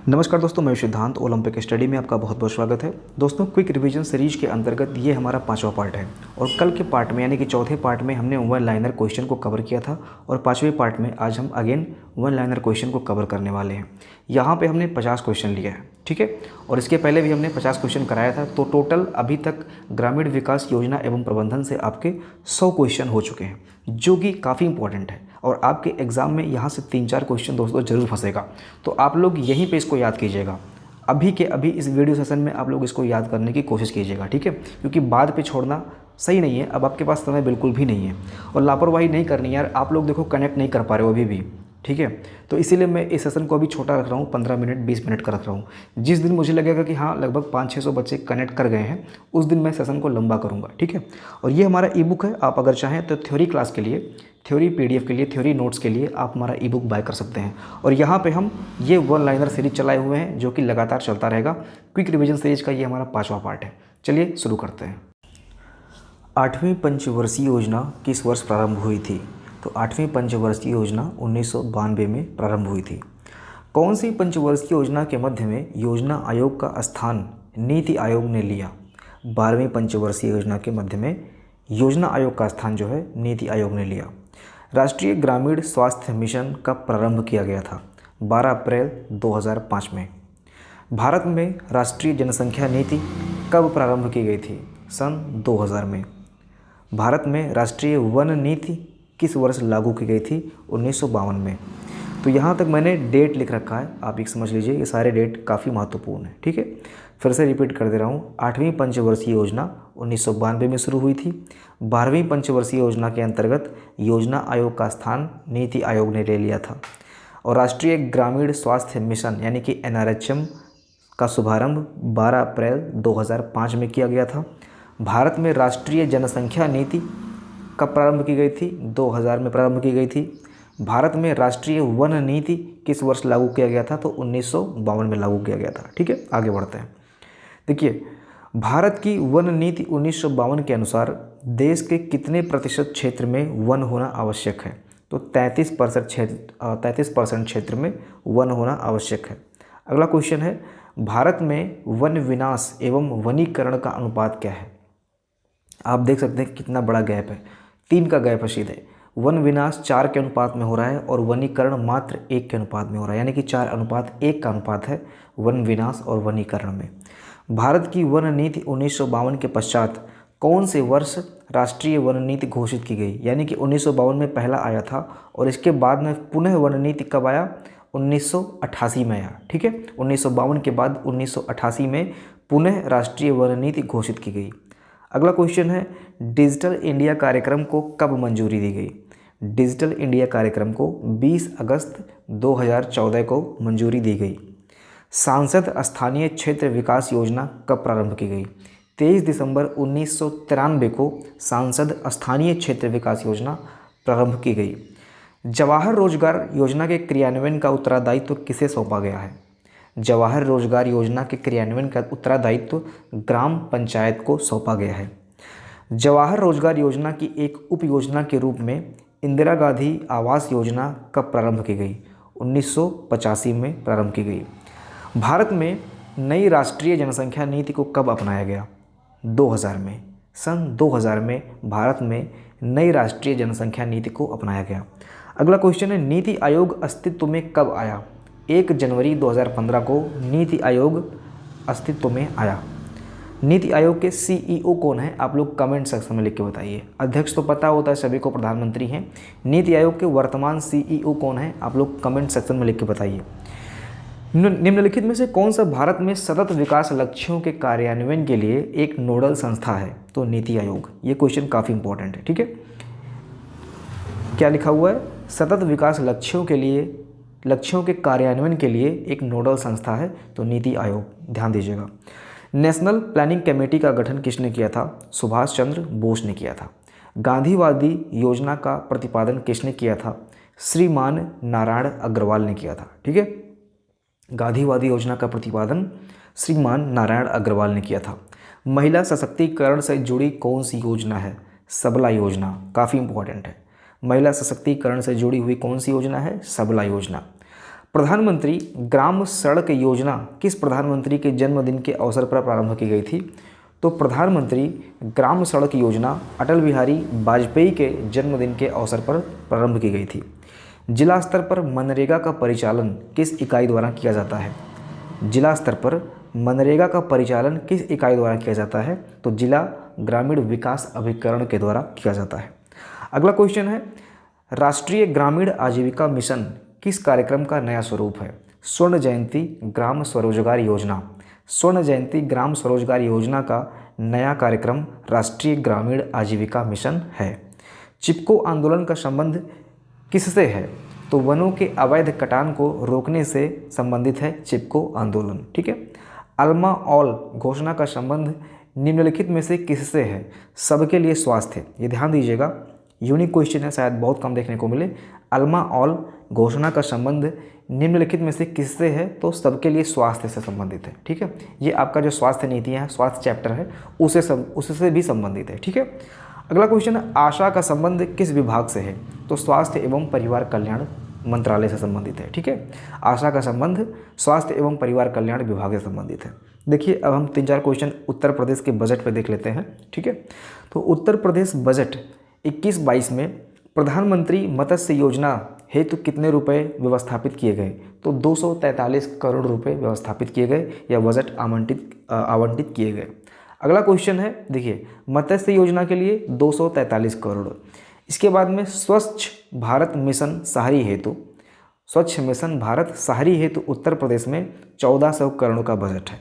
नमस्कार दोस्तों, मैं सिद्धांत ओलंपिक स्टडी में आपका बहुत बहुत स्वागत है। दोस्तों, क्विक रिवीजन सीरीज के अंतर्गत ये हमारा 5वां पार्ट है और कल के पार्ट में यानी कि चौथे पार्ट में हमने वन लाइनर क्वेश्चन को कवर किया था और 5वें पार्ट में आज हम अगेन वन लाइनर क्वेश्चन को कवर करने वाले हैं। यहाँ पे हमने 50 क्वेश्चन लिया है, ठीक है, और इसके पहले भी हमने 50 क्वेश्चन कराया था। तो टोटल अभी तक ग्रामीण विकास योजना एवं प्रबंधन से आपके 100 क्वेश्चन हो चुके हैं, जो कि काफ़ी इंपॉर्टेंट है और आपके एग्ज़ाम में यहाँ से 3-4 क्वेश्चन दोस्तों ज़रूर फंसेगा। तो आप लोग यहीं पे इसको याद कीजिएगा, अभी के अभी इस वीडियो सेशन में आप लोग इसको याद करने की कोशिश कीजिएगा, ठीक है, क्योंकि बाद पे छोड़ना सही नहीं है। अब आपके पास समय बिल्कुल भी नहीं है और लापरवाही नहीं करनी है यार। आप लोग देखो कनेक्ट नहीं कर पा रहे हो अभी भी, ठीक है, तो इसीलिए मैं इस सेशन को अभी छोटा रख रहा हूँ, 15 मिनट 20 मिनट का रख रहा हूँ। जिस दिन मुझे लगेगा कि हाँ लगभग 500-600 बच्चे कनेक्ट कर गए हैं, उस दिन मैं सेशन को लंबा करूँगा, ठीक है। और ये हमारा ई बुक है, आप अगर चाहें तो थ्योरी क्लास के लिए, थ्योरी पीडीएफ के लिए, थ्योरी नोट्स के लिए आप हमारा ई बुक बाय कर सकते हैं। और यहाँ पे हम ये वन लाइनर सीरीज चलाए हुए हैं जो कि लगातार चलता रहेगा। क्विक रिवीजन सीरीज का ये हमारा 5वां पार्ट है। चलिए शुरू करते हैं। 8वीं पंचवर्षीय योजना किस वर्ष प्रारंभ हुई थी? तो 8वीं पंचवर्षीय योजना 1992 में प्रारंभ हुई थी। कौन सी पंचवर्षीय योजना के मध्य में योजना आयोग का स्थान नीति आयोग ने लिया? 12वीं पंचवर्षीय योजना के मध्य में योजना आयोग का स्थान जो है नीति आयोग ने लिया। राष्ट्रीय ग्रामीण स्वास्थ्य मिशन कब प्रारंभ किया गया था? 12 अप्रैल 2005 में। भारत में राष्ट्रीय जनसंख्या नीति कब प्रारंभ की गई थी? सन 2000 में। भारत में राष्ट्रीय वन नीति किस वर्ष लागू की गई थी? 1952 में। तो यहाँ तक मैंने डेट लिख रखा है, आप एक समझ लीजिए, ये सारे डेट काफ़ी महत्वपूर्ण है, ठीक है। फिर से रिपीट कर दे रहा हूँ, 8वीं पंचवर्षीय योजना 1992 में शुरू हुई थी। 12वीं पंचवर्षीय योजना के अंतर्गत योजना आयोग का स्थान नीति आयोग ने ले लिया था और राष्ट्रीय ग्रामीण स्वास्थ्य मिशन यानी कि NRHM का शुभारंभ 12 अप्रैल 2005 में किया गया था। भारत में राष्ट्रीय जनसंख्या नीति कब प्रारंभ की गई थी? 2000 में प्रारंभ की गई थी। भारत में राष्ट्रीय वन नीति किस वर्ष लागू किया गया था? तो 1952 में लागू किया गया था, ठीक है। आगे बढ़ते हैं। देखिए, भारत की वन नीति 1952 के अनुसार देश के कितने प्रतिशत क्षेत्र में वन होना आवश्यक है? तो 33% क्षेत्र में वन होना आवश्यक है। अगला क्वेश्चन है, भारत में वन विनाश एवं वनीकरण का अनुपात क्या है? आप देख सकते हैं कितना बड़ा गैप है, 3 का गैप है सीधे। वन विनाश 4 के अनुपात में हो रहा है और वनीकरण मात्र 1 के अनुपात में हो रहा है, यानी कि 4:1 का अनुपात है वन विनाश और वनीकरण में। भारत की वन नीति 1952 के पश्चात कौन से वर्ष राष्ट्रीय वन नीति घोषित की गई? यानी कि 1952 में पहला आया था और इसके बाद में पुनः वन नीति कब आया? 1988 में आया, ठीक है। 1952 के बाद 1988 में पुनः राष्ट्रीय वन नीति घोषित की गई। अगला क्वेश्चन है, डिजिटल इंडिया कार्यक्रम को कब मंजूरी दी गई? डिजिटल इंडिया कार्यक्रम को 20 अगस्त 2014 को मंजूरी दी गई। सांसद स्थानीय क्षेत्र विकास योजना कब प्रारंभ की गई? 23 दिसंबर 1993 को सांसद स्थानीय क्षेत्र विकास योजना प्रारंभ की गई। जवाहर रोजगार योजना के क्रियान्वयन का उत्तरदायित्व किसे सौंपा गया है? जवाहर रोजगार योजना के क्रियान्वयन का उत्तरदायित्व ग्राम पंचायत को सौंपा गया है। जवाहर रोजगार योजना की एक उप योजना के रूप में इंदिरा गांधी आवास योजना कब प्रारंभ की गई? 1985 में प्रारंभ की गई। भारत में नई राष्ट्रीय जनसंख्या नीति को कब अपनाया गया? 2000 में। सन 2000 में भारत में नई राष्ट्रीय जनसंख्या नीति को अपनाया गया। अगला क्वेश्चन है, नीति आयोग अस्तित्व में कब आया? 1 जनवरी 2015 को नीति आयोग अस्तित्व में आया। नीति आयोग के CEO कौन है? आप लोग कमेंट सेक्शन में लिख के बताइए। अध्यक्ष तो पता होता है सभी को, प्रधानमंत्री हैं। नीति आयोग के वर्तमान CEO कौन है? आप लोग कमेंट सेक्शन में लिख के बताइए। निम्नलिखित में से कौन सा भारत में सतत विकास लक्ष्यों के कार्यान्वयन के लिए एक नोडल संस्था है? तो नीति आयोग। ये क्वेश्चन काफ़ी इंपॉर्टेंट है, ठीक है। क्या लिखा हुआ है? सतत विकास लक्ष्यों के कार्यान्वयन के लिए एक नोडल संस्था है, तो नीति आयोग। ध्यान दीजिएगा। नेशनल प्लानिंग कमेटी का गठन किसने किया था? सुभाष चंद्र बोस ने किया था। गांधीवादी योजना का प्रतिपादन किसने किया था? श्रीमान नारायण अग्रवाल ने किया था, ठीक है। गांधीवादी योजना का प्रतिपादन श्रीमान नारायण अग्रवाल ने किया था। महिला सशक्तिकरण से जुड़ी कौन सी योजना है? सबला योजना। काफ़ी इंपॉर्टेंट है। महिला सशक्तिकरण से जुड़ी हुई कौन सी योजना है? सबला योजना। प्रधानमंत्री ग्राम सड़क योजना किस प्रधानमंत्री के जन्मदिन के अवसर पर प्रारंभ की गई थी? तो प्रधानमंत्री ग्राम सड़क योजना अटल बिहारी वाजपेयी के जन्मदिन के अवसर पर प्रारंभ की गई थी। जिला स्तर पर मनरेगा का परिचालन किस इकाई द्वारा किया जाता है? जिला स्तर पर मनरेगा का परिचालन किस इकाई द्वारा किया जाता है? तो जिला ग्रामीण विकास अभिकरण के द्वारा किया जाता है। अगला क्वेश्चन है, राष्ट्रीय ग्रामीण आजीविका मिशन किस कार्यक्रम का नया स्वरूप है? स्वर्ण जयंती ग्राम स्वरोजगार योजना। स्वर्ण जयंती ग्राम स्वरोजगार योजना का नया कार्यक्रम राष्ट्रीय ग्रामीण आजीविका मिशन है। चिपको आंदोलन का संबंध किससे है? तो वनों के अवैध कटान को रोकने से संबंधित है चिपको आंदोलन। ठीक है। अल्मा ऑल घोषणा का संबंध निम्नलिखित में से किससे है? सबके लिए स्वास्थ्य। ये ध्यान दीजिएगा, यूनिक क्वेश्चन है, शायद बहुत कम देखने को मिले। अल्मा ऑल घोषणा का संबंध निम्नलिखित में से किससे है? तो सबके लिए स्वास्थ्य से संबंधित है। ठीक है। ये आपका जो स्वास्थ्य नीतियाँ है, स्वास्थ्य चैप्टर है, उससे भी संबंधित है। ठीक है। अगला क्वेश्चन है, आशा का संबंध किस विभाग से है? तो स्वास्थ्य एवं परिवार कल्याण मंत्रालय से संबंधित है। ठीक है। आशा का संबंध स्वास्थ्य एवं परिवार कल्याण विभाग से संबंधित है। देखिए, अब हम 3-4 क्वेश्चन उत्तर प्रदेश के बजट पे देख लेते हैं। ठीक है। तो उत्तर प्रदेश बजट 21-22 में प्रधानमंत्री मत्स्य योजना हेतु कितने रुपए व्यवस्थापित किए गए? तो 243 करोड़ रुपए व्यवस्थापित किए गए या बजट आवंटित किए गए। अगला क्वेश्चन है, देखिए, मत्स्य योजना के लिए 243 करोड़। इसके बाद में स्वच्छ भारत मिशन शहरी हेतु, स्वच्छ मिशन भारत शहरी हेतु उत्तर प्रदेश में 1400 करोड़ का बजट है।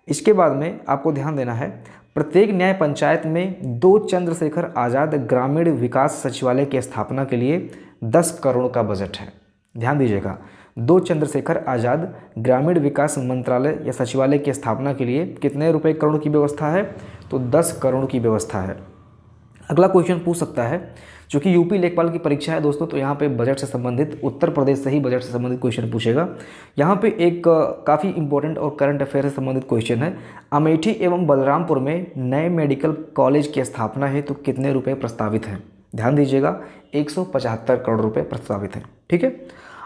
इसके बाद में आपको ध्यान देना है, प्रत्येक न्याय पंचायत में 2 चंद्रशेखर आज़ाद ग्रामीण विकास सचिवालय की स्थापना के लिए 10 करोड़ का बजट है। ध्यान दीजिएगा, 2 चंद्रशेखर आज़ाद ग्रामीण विकास मंत्रालय या सचिवालय की स्थापना के लिए कितने रुपए करोड़ की व्यवस्था है? तो 10 करोड़ की व्यवस्था है। अगला क्वेश्चन पूछ सकता है, चूँकि यूपी लेखपाल की परीक्षा है दोस्तों, तो यहाँ पे बजट से संबंधित, उत्तर प्रदेश से ही बजट से संबंधित क्वेश्चन पूछेगा। यहाँ पे एक काफ़ी इंपॉर्टेंट और करंट अफेयर से संबंधित क्वेश्चन है, अमेठी एवं बलरामपुर में नए मेडिकल कॉलेज की स्थापना है तो कितने रुपये प्रस्तावित हैं? ध्यान दीजिएगा, 175 करोड़ रुपये प्रस्तावित हैं। ठीक है।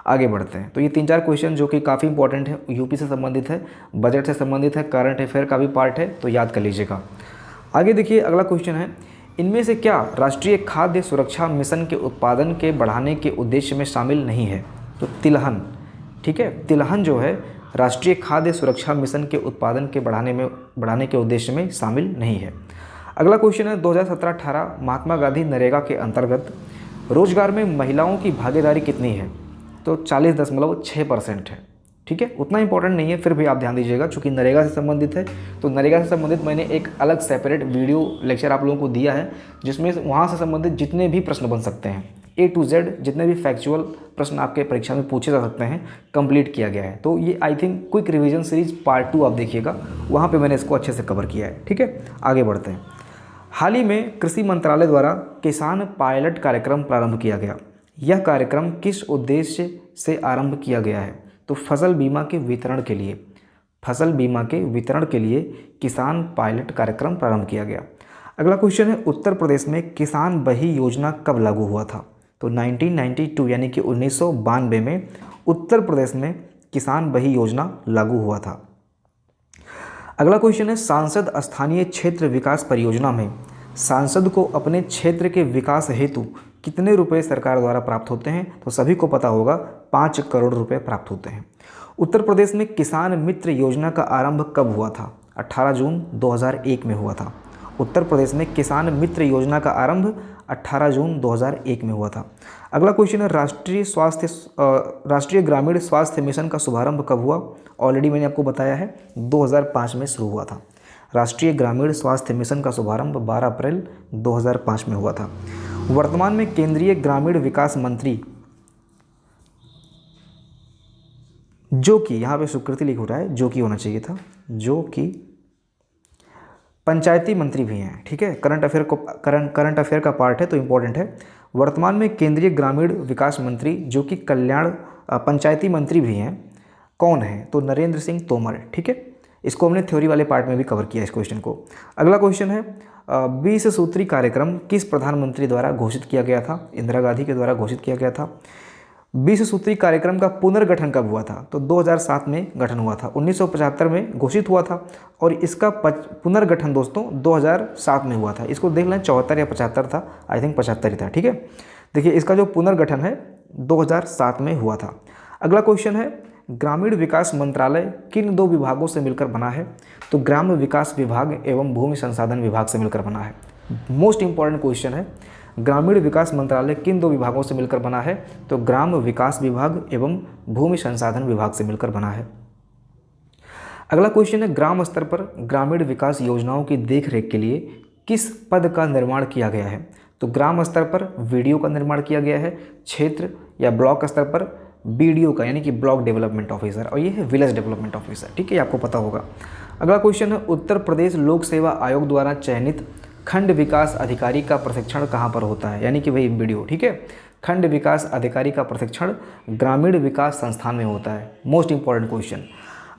आगे बढ़ते हैं। तो ये 3-4 क्वेश्चन जो कि काफ़ी इंपॉर्टेंट है, यूपी से संबंधित है, बजट से संबंधित है, करंट अफेयर का भी पार्ट है, तो याद कर लीजिएगा। आगे देखिए, अगला क्वेश्चन है, इनमें से क्या राष्ट्रीय खाद्य सुरक्षा मिशन के उत्पादन के बढ़ाने के उद्देश्य में शामिल नहीं है? तो तिलहन। ठीक है। तिलहन जो है राष्ट्रीय खाद्य सुरक्षा मिशन के उत्पादन के बढ़ाने के उद्देश्य में शामिल नहीं है। अगला क्वेश्चन है, 2017-18 महात्मा गांधी नरेगा के अंतर्गत रोजगार में महिलाओं की भागीदारी कितनी है? तो 40.6% है। ठीक है। उतना इंपॉर्टेंट नहीं है, फिर भी आप ध्यान दीजिएगा, चूँकि नरेगा से संबंधित है। तो नरेगा से संबंधित मैंने एक अलग सेपरेट वीडियो लेक्चर आप लोगों को दिया है, जिसमें वहाँ से संबंधित जितने भी प्रश्न बन सकते हैं, A to Z जितने भी फैक्चुअल प्रश्न आपके परीक्षा में पूछे जा सकते हैं, कंप्लीट किया गया है। तो ये I think quick revision series part 2 आप देखिएगा, वहाँ पर मैंने इसको अच्छे से कवर किया है। ठीक है। आगे बढ़ते हैं। हाल ही में कृषि मंत्रालय द्वारा किसान पायलट कार्यक्रम प्रारंभ किया गया। यह कार्यक्रम किस उद्देश्य से आरंभ किया गया है? तो फसल बीमा के वितरण के लिए, फसल बीमा के वितरण के लिए किसान पायलट कार्यक्रम प्रारंभ किया गया। अगला क्वेश्चन है, उत्तर प्रदेश में किसान बही योजना कब लागू हुआ था? तो 1992 यानी कि 1992 में उत्तर प्रदेश में किसान बही योजना लागू हुआ था। अगला क्वेश्चन है, सांसद स्थानीय क्षेत्र विकास परियोजना में सांसद को अपने क्षेत्र के विकास हेतु कितने रुपए सरकार द्वारा प्राप्त होते हैं? तो सभी को पता होगा, 5 करोड़ रुपए प्राप्त होते हैं। उत्तर प्रदेश में किसान मित्र योजना का आरंभ कब हुआ था? 18 जून 2001 में हुआ था। उत्तर प्रदेश में किसान मित्र योजना का आरंभ 18 जून 2001 में हुआ था। अगला क्वेश्चन है, राष्ट्रीय ग्रामीण स्वास्थ्य मिशन का शुभारंभ कब हुआ? ऑलरेडी मैंने आपको बताया है, 2005 में शुरू हुआ था। राष्ट्रीय ग्रामीण स्वास्थ्य मिशन का शुभारंभ 12 अप्रैल 2005 में हुआ था। वर्तमान में केंद्रीय ग्रामीण विकास मंत्री, जो कि यहाँ पे स्वीकृति लिख हो रहा है, जो कि होना चाहिए था, जो कि पंचायती मंत्री भी हैं। ठीक है। करंट अफेयर का पार्ट है तो इम्पोर्टेंट है। वर्तमान में केंद्रीय ग्रामीण विकास मंत्री जो कि पंचायती मंत्री भी हैं, कौन है? तो नरेंद्र सिंह तोमर। ठीक है। इसको हमने थ्योरी वाले पार्ट में भी कवर किया इस क्वेश्चन को। अगला क्वेश्चन है, 20 सूत्री कार्यक्रम किस प्रधानमंत्री द्वारा घोषित किया गया था? इंदिरा गांधी के द्वारा घोषित किया गया था। 20 सूत्री कार्यक्रम का पुनर्गठन कब हुआ था? तो 2007 में गठन हुआ था। 1975 में घोषित हुआ था और इसका पुनर्गठन दोस्तों 2007 में हुआ था। इसको देख लें 74 या 75 था, आई थिंक 75 ही था। ठीक है, देखिए इसका जो पुनर्गठन है 2007 में हुआ था। अगला क्वेश्चन है, ग्रामीण विकास मंत्रालय किन दो विभागों से मिलकर बना है? तो ग्राम विकास विभाग एवं भूमि संसाधन विभाग से मिलकर बना है। मोस्ट इंपॉर्टेंट क्वेश्चन है, ग्रामीण विकास मंत्रालय किन दो विभागों से मिलकर बना है? तो ग्राम विकास विभाग एवं भूमि संसाधन विभाग से मिलकर बना है। अगला क्वेश्चन है, ग्राम स्तर पर ग्रामीण विकास योजनाओं की देखरेख के लिए किस पद का निर्माण किया गया है? तो ग्राम स्तर पर वीडीओ का निर्माण किया गया है, क्षेत्र या ब्लॉक स्तर पर बीडीओ का यानी कि ब्लॉक डेवलपमेंट ऑफिसर, और ये है विलेज डेवलपमेंट ऑफिसर। ठीक है, आपको पता होगा। अगला क्वेश्चन है, उत्तर प्रदेश लोक सेवा आयोग द्वारा चयनित खंड विकास अधिकारी का प्रशिक्षण कहाँ पर होता है? यानी कि वही वीडियो। ठीक है, खंड विकास अधिकारी का प्रशिक्षण ग्रामीण विकास संस्थान में होता है। Most important question.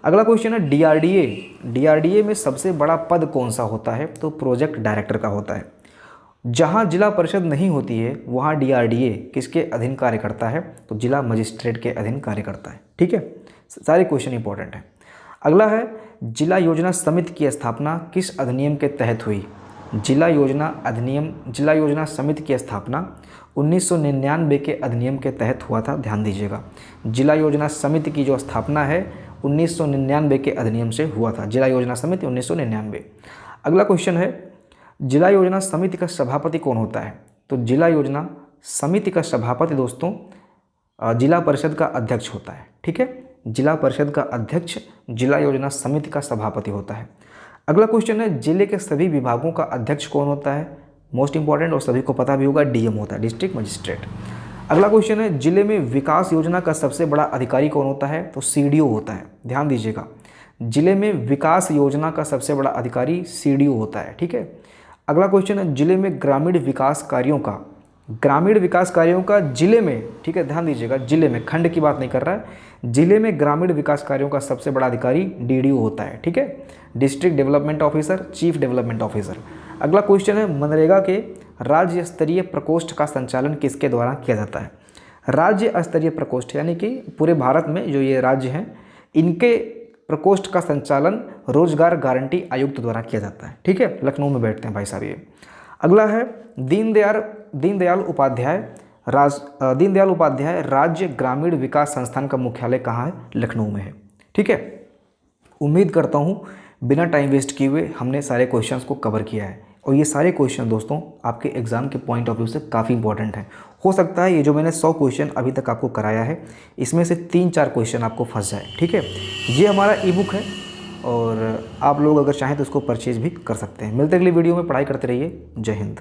अगला क्वेश्चन है, डीआरडीए। डीआरडीए में सबसे बड़ा पद कौन सा होता है? तो प्रोजेक्ट डायरेक्टर का होता है। जहाँ जिला परिषद नहीं होती है वहाँ डीआरडीए किसके अधीन कार्य करता है? तो जिला मजिस्ट्रेट के अधीन कार्य करता है। ठीक है, सारे क्वेश्चन इंपॉर्टेंट हैं। अगला है, जिला योजना समिति की स्थापना किस अधिनियम के तहत हुई? जिला योजना समिति की स्थापना 1999 के अधिनियम के तहत हुआ था। ध्यान दीजिएगा, जिला योजना समिति की जो स्थापना है 1999 के अधिनियम से हुआ था। जिला योजना समिति 1999। अगला क्वेश्चन है, जिला योजना समिति का सभापति कौन होता है? तो जिला योजना समिति का सभापति दोस्तों जिला परिषद का अध्यक्ष होता है। ठीक है, जिला परिषद का अध्यक्ष जिला योजना समिति का सभापति होता है। अगला क्वेश्चन है, जिले के सभी विभागों का अध्यक्ष कौन होता है? मोस्ट इंपॉर्टेंट और सभी को पता भी होगा, डीएम होता है, डिस्ट्रिक्ट मजिस्ट्रेट। अगला क्वेश्चन है, जिले में विकास योजना का सबसे बड़ा अधिकारी कौन होता है? तो सीडीओ होता है। ध्यान दीजिएगा, जिले में विकास योजना का सबसे बड़ा अधिकारी सीडीओ होता है। ठीक है, अगला क्वेश्चन है, जिले में ग्रामीण विकास कार्यों का जिले में, ठीक है ध्यान दीजिएगा, जिले में, खंड की बात नहीं कर रहा है, जिले में ग्रामीण विकास कार्यों का सबसे बड़ा अधिकारी डीडीओ होता है। ठीक है, district development officer, chief development officer. अगला क्वेश्चन है, मनरेगा के राज्य स्तरीय प्रकोष्ठ का संचालन किसके द्वारा किया जाता है? राज्य स्तरीय प्रकोष्ठ यानी कि पूरे भारत में जो ये राज्य हैं इनके प्रकोष्ठ का संचालन रोजगार गारंटी आयुक्त द्वारा किया जाता है। ठीक है, लखनऊ में बैठते हैं भाई साहब ये। अगला है, दीनदयाल उपाध्याय राज्य ग्रामीण विकास संस्थान का मुख्यालय कहाँ है? लखनऊ में है। ठीक है, उम्मीद करता हूँ बिना टाइम वेस्ट किए हुए हमने सारे क्वेश्चंस को कवर किया है और ये सारे क्वेश्चन दोस्तों आपके एग्जाम के पॉइंट ऑफ व्यू से काफ़ी इंपॉर्टेंट हैं। हो सकता है ये जो मैंने 100 क्वेश्चन अभी तक आपको कराया है इसमें से 3-4 क्वेश्चन आपको फंस जाए। ठीक है, ये हमारा ई बुक है और आप लोग अगर चाहें तो उसको परचेज भी कर सकते हैं। मिलते अगली वीडियो में, पढ़ाई करते रहिए। जय हिंद।